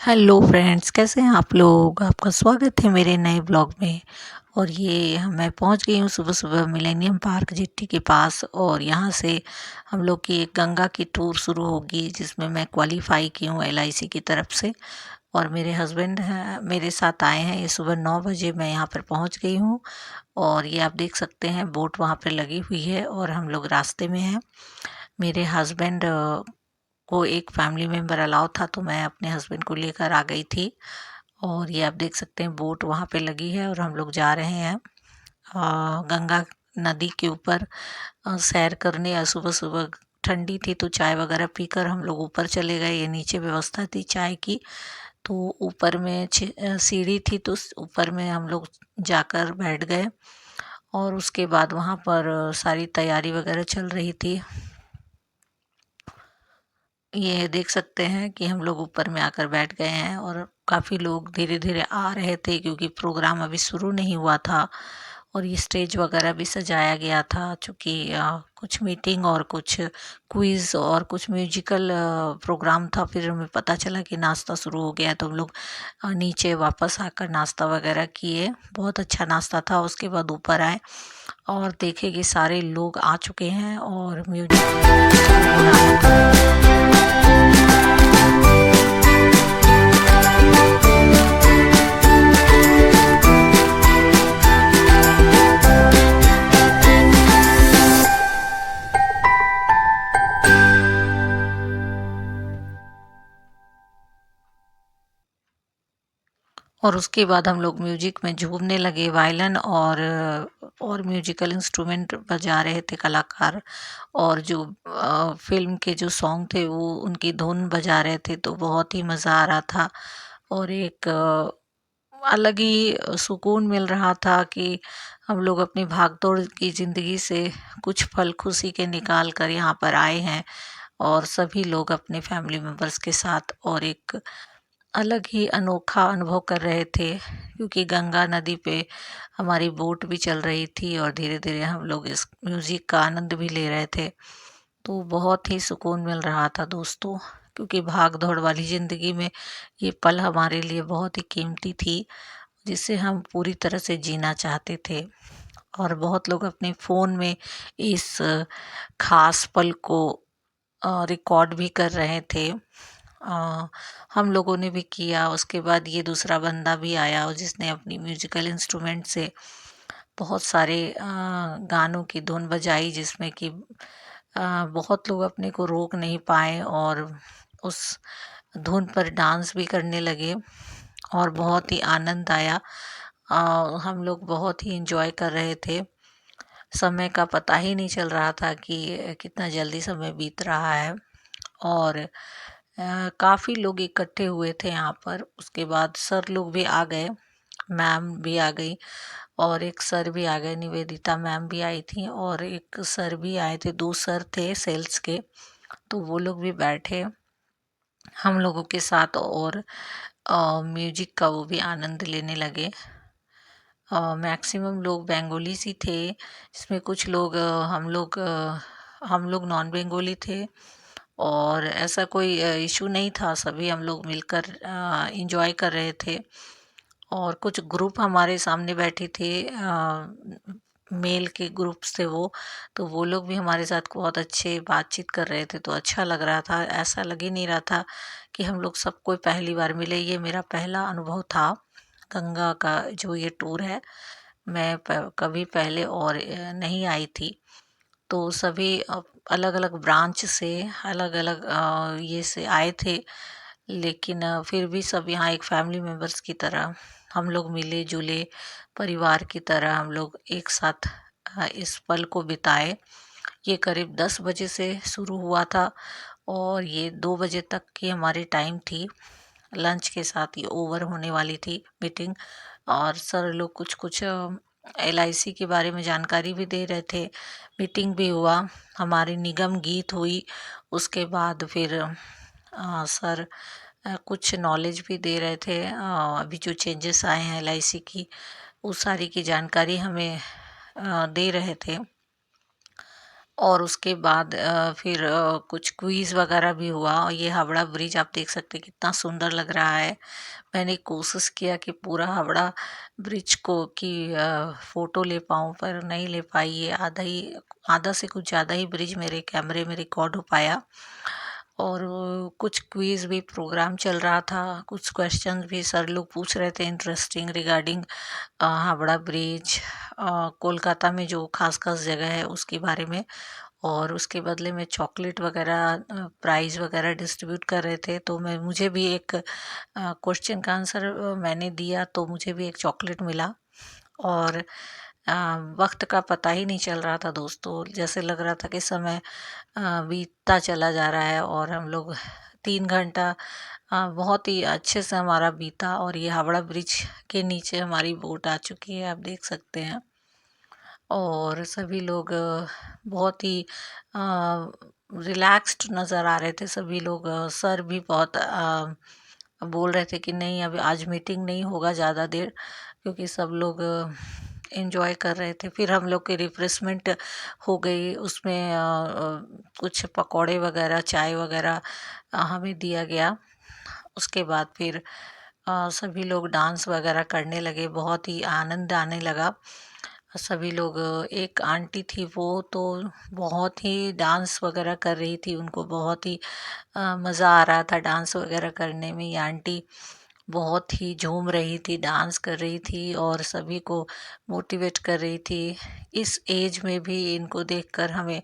Hello friends, कैसे हैं आप लोग। आपका स्वागत है मेरे नए ब्लॉग में। और ये मैं पहुंच गई हूँ सुबह सुबह मिलेनियम पार्क जिट्टी के पास। और यहाँ से हम लोग की एक गंगा की टूर शुरू होगी जिसमें मैं क्वालिफाई की हूँ एलआईसी की तरफ से। और मेरे हस्बैंड हैं मेरे साथ आए हैं। ये सुबह 9 बजे मैं यहाँ पर पहुँच गई हूँ। और ये आप देख सकते हैं बोट वहाँ पर लगी हुई है और हम लोग रास्ते में हैं। मेरे हस्बैंड को एक फैमिली मेम्बर अलाउ था तो मैं अपने हस्बैंड को लेकर आ गई थी। और ये आप देख सकते हैं बोट वहाँ पे लगी है और हम लोग जा रहे हैं गंगा नदी के ऊपर सैर करने। या सुबह सुबह ठंडी थी तो चाय वगैरह पीकर हम लोग ऊपर चले गए। ये नीचे व्यवस्था थी चाय की, तो ऊपर में सीढ़ी थी तो ऊपर में हम लोग जाकर बैठ गए। और उसके बाद वहाँ पर सारी तैयारी वगैरह चल रही थी। ये देख सकते हैं कि हम लोग ऊपर में आकर बैठ गए हैं और काफ़ी लोग धीरे धीरे आ रहे थे क्योंकि प्रोग्राम अभी शुरू नहीं हुआ था। और ये स्टेज वगैरह भी सजाया गया था चूँकि कुछ मीटिंग और कुछ क्विज़ और कुछ म्यूजिकल प्रोग्राम था। फिर हमें पता चला कि नाश्ता शुरू हो गया है तो हम लोग नीचे वापस आकर नाश्ता वगैरह किए। बहुत अच्छा नाश्ता था। उसके बाद ऊपर आए और देखे कि सारे लोग आ चुके हैं और म्यूजिक और उसके बाद हम लोग म्यूजिक में झूमने लगे। वायलिन और म्यूजिकल इंस्ट्रूमेंट बजा रहे थे कलाकार। और जो फिल्म के जो सॉन्ग थे वो उनकी धुन बजा रहे थे तो बहुत ही मज़ा आ रहा था। और एक अलग ही सुकून मिल रहा था कि हम लोग अपनी भागदौड़ की ज़िंदगी से कुछ पल खुशी के निकाल कर यहाँ पर आए हैं। और सभी लोग अपने फैमिली मेम्बर्स के साथ और एक अलग ही अनोखा अनुभव कर रहे थे क्योंकि गंगा नदी पे हमारी बोट भी चल रही थी और धीरे धीरे हम लोग इस म्यूज़िक का आनंद भी ले रहे थे। तो बहुत ही सुकून मिल रहा था दोस्तों, क्योंकि भाग दौड़ वाली ज़िंदगी में ये पल हमारे लिए बहुत ही कीमती थी जिसे हम पूरी तरह से जीना चाहते थे। और बहुत लोग अपने फ़ोन में इस खास पल को रिकॉर्ड भी कर रहे थे। हम लोगों ने भी किया। उसके बाद ये दूसरा बंदा भी आया और जिसने अपनी म्यूजिकल इंस्ट्रूमेंट से बहुत सारे गानों की धुन बजाई जिसमें कि बहुत लोग अपने को रोक नहीं पाए और उस धुन पर डांस भी करने लगे और बहुत ही आनंद आया। हम लोग बहुत ही इंजॉय कर रहे थे। समय का पता ही नहीं चल रहा था कि कितना जल्दी समय बीत रहा है। और काफ़ी लोग इकट्ठे हुए थे यहाँ पर। उसके बाद सर लोग भी आ गए, मैम भी आ गई और एक सर भी आ गए, निवेदिता मैम भी आई थी और एक सर भी आए थे। 2 सर थे सेल्स के, तो वो लोग भी बैठे हम लोगों के साथ और म्यूजिक का वो भी आनंद लेने लगे। मैक्सिमम लोग बंगाली ही थे, जिसमें कुछ लोग हम लोग नॉन बंगाली थे। और ऐसा कोई इशू नहीं था, सभी हम लोग मिलकर एंजॉय कर रहे थे। और कुछ ग्रुप हमारे सामने बैठे थे, मेल के ग्रुप्स थे वो, तो वो लोग भी हमारे साथ बहुत अच्छे बातचीत कर रहे थे तो अच्छा लग रहा था। ऐसा लग ही नहीं रहा था कि हम लोग सब कोई पहली बार मिले। ये मेरा पहला अनुभव था गंगा का जो ये टूर है। मैं कभी पहले और नहीं आई थी। तो सभी अलग अलग ब्रांच से अलग अलग ये से आए थे, लेकिन फिर भी सब यहाँ एक फैमिली मेम्बर्स की तरह हम लोग मिले जुले, परिवार की तरह हम लोग एक साथ इस पल को बिताए। ये करीब 10 बजे से शुरू हुआ था और ये 2 बजे तक की हमारी टाइम थी। लंच के साथ ही ओवर होने वाली थी मीटिंग। और सर लोग कुछ कुछ एलआईसी के बारे में जानकारी भी दे रहे थे। मीटिंग भी हुआ, हमारी निगम गीत हुई। उसके बाद फिर सर कुछ नॉलेज भी दे रहे थे। अभी जो चेंजेस आए हैं एलआईसी की उस सारी की जानकारी हमें दे रहे थे। और उसके बाद फिर कुछ क्विज़ वगैरह भी हुआ और ये हावड़ा ब्रिज आप देख सकते हैं कितना सुंदर लग रहा है। मैंने कोशिश किया कि पूरा हावड़ा ब्रिज को की फ़ोटो ले पाऊँ पर नहीं ले पाई। ये आधा से कुछ ज़्यादा ही ब्रिज मेरे कैमरे में रिकॉर्ड हो पाया। और कुछ क्विज़ भी प्रोग्राम चल रहा था, कुछ क्वेश्चन भी सर लोग पूछ रहे थे interesting regarding Howrah bridge, Kolkata में जो खास-खास जगह है उसके बारे में। और उसके बदले में चॉकलेट वगैरह प्राइज़ वगैरह डिस्ट्रीब्यूट कर रहे थे, तो मुझे भी एक क्वेश्चन का आंसर मैंने दिया तो मुझे भी एक चॉकलेट मिला। और वक्त का पता ही नहीं चल रहा था दोस्तों, जैसे लग रहा था कि समय बीतता चला जा रहा है। और हम लोग 3 घंटा बहुत ही अच्छे से हमारा बीता। और ये हावड़ा ब्रिज के नीचे हमारी बोट आ चुकी है, आप देख सकते हैं। और सभी लोग बहुत ही रिलैक्स्ड नज़र आ रहे थे सभी लोग। सर भी बहुत बोल रहे थे कि नहीं अभी आज मीटिंग नहीं होगा ज़्यादा देर, क्योंकि सब लोग एंजॉय कर रहे थे। फिर हम लोग की रिफ्रेशमेंट हो गई, उसमें कुछ पकौड़े वगैरह चाय वगैरह हमें दिया गया। उसके बाद फिर सभी लोग डांस वगैरह करने लगे, बहुत ही आनंद आने लगा। सभी लोग एक आंटी थी वो तो बहुत ही डांस वगैरह कर रही थी, उनको बहुत ही मज़ा आ रहा था डांस वगैरह करने में। ये आंटी बहुत ही झूम रही थी, डांस कर रही थी और सभी को मोटिवेट कर रही थी। इस एज में भी इनको देखकर हमें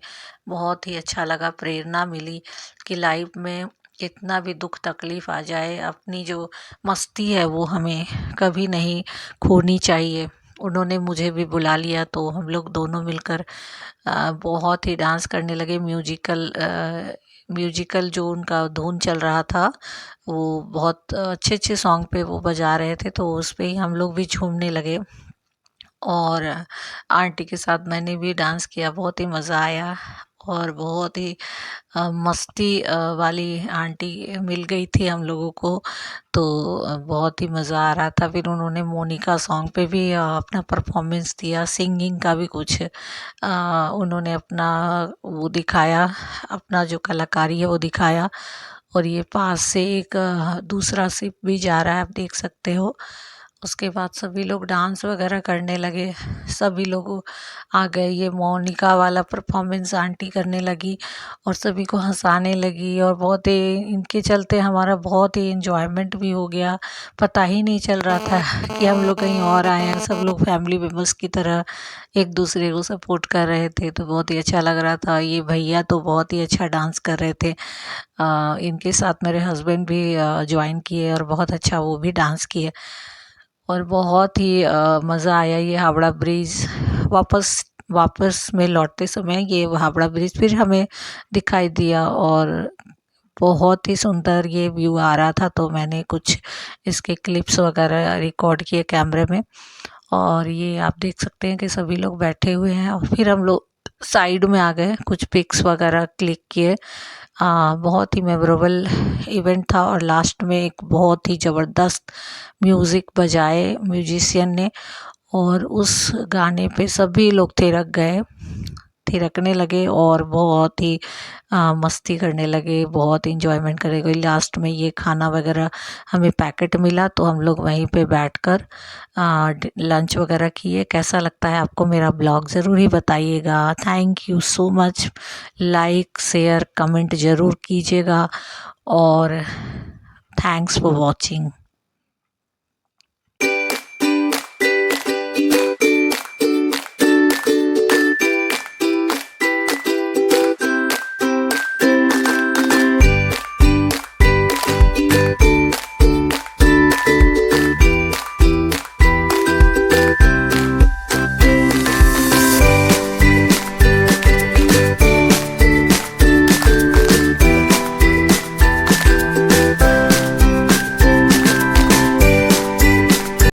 बहुत ही अच्छा लगा, प्रेरणा मिली कि लाइफ में कितना भी दुख तकलीफ आ जाए, अपनी जो मस्ती है वो हमें कभी नहीं खोनी चाहिए। उन्होंने मुझे भी बुला लिया तो हम लोग दोनों मिलकर बहुत ही डांस करने लगे। म्यूजिकल जो उनका धुन चल रहा था वो बहुत अच्छे अच्छे सॉन्ग पे वो बजा रहे थे, तो उस पे ही हम लोग भी झूमने लगे। और आंटी के साथ मैंने भी डांस किया, बहुत ही मज़ा आया। और बहुत ही मस्ती वाली आंटी मिल गई थी हम लोगों को, तो बहुत ही मज़ा आ रहा था। फिर उन्होंने मोनिका सॉन्ग पे भी अपना परफॉर्मेंस दिया, सिंगिंग का भी कुछ उन्होंने अपना वो दिखाया, अपना जो कलाकारी है वो दिखाया। और ये पास से एक दूसरा शिप भी जा रहा है, आप देख सकते हो। उसके बाद सभी लोग डांस वगैरह करने लगे, सभी लोग आ गए। ये मोनिका वाला परफॉर्मेंस आंटी करने लगी और सभी को हंसाने लगी, और बहुत ही इनके चलते हमारा बहुत ही इंजॉयमेंट भी हो गया। पता ही नहीं चल रहा था कि हम लोग कहीं और आए हैं। सब लोग फैमिली मेम्बर्स की तरह एक दूसरे को सपोर्ट कर रहे थे, तो बहुत ही अच्छा लग रहा था। ये भैया तो बहुत ही अच्छा डांस कर रहे थे। इनके साथ मेरे हस्बैंड भी ज्वाइन किए और बहुत अच्छा वो भी डांस किए। और बहुत ही मज़ा आया। ये हावड़ा ब्रिज वापस वापस में लौटते समय ये हावड़ा ब्रिज फिर हमें दिखाई दिया, और बहुत ही सुंदर ये व्यू आ रहा था। तो मैंने कुछ इसके क्लिप्स वगैरह रिकॉर्ड किए कैमरे में। और ये आप देख सकते हैं कि सभी लोग बैठे हुए हैं, और फिर हम लोग साइड में आ गए, कुछ पिक्स वगैरह क्लिक किए। बहुत ही मेमोरेबल इवेंट था। और लास्ट में एक बहुत ही ज़बरदस्त म्यूज़िक बजाए म्यूजिशियन ने, और उस गाने पे सभी लोग थिरकने लगे और बहुत ही मस्ती करने लगे, बहुत इंजॉयमेंट करे गए। लास्ट में ये खाना वगैरह हमें पैकेट मिला, तो हम लोग वहीं पे बैठकर लंच वगैरह किए। कैसा लगता है आपको मेरा ब्लॉग, ज़रूर ही बताइएगा। Thank you so much. Like share comment ज़रूर कीजिएगा, और थैंक्स फॉर वॉचिंग।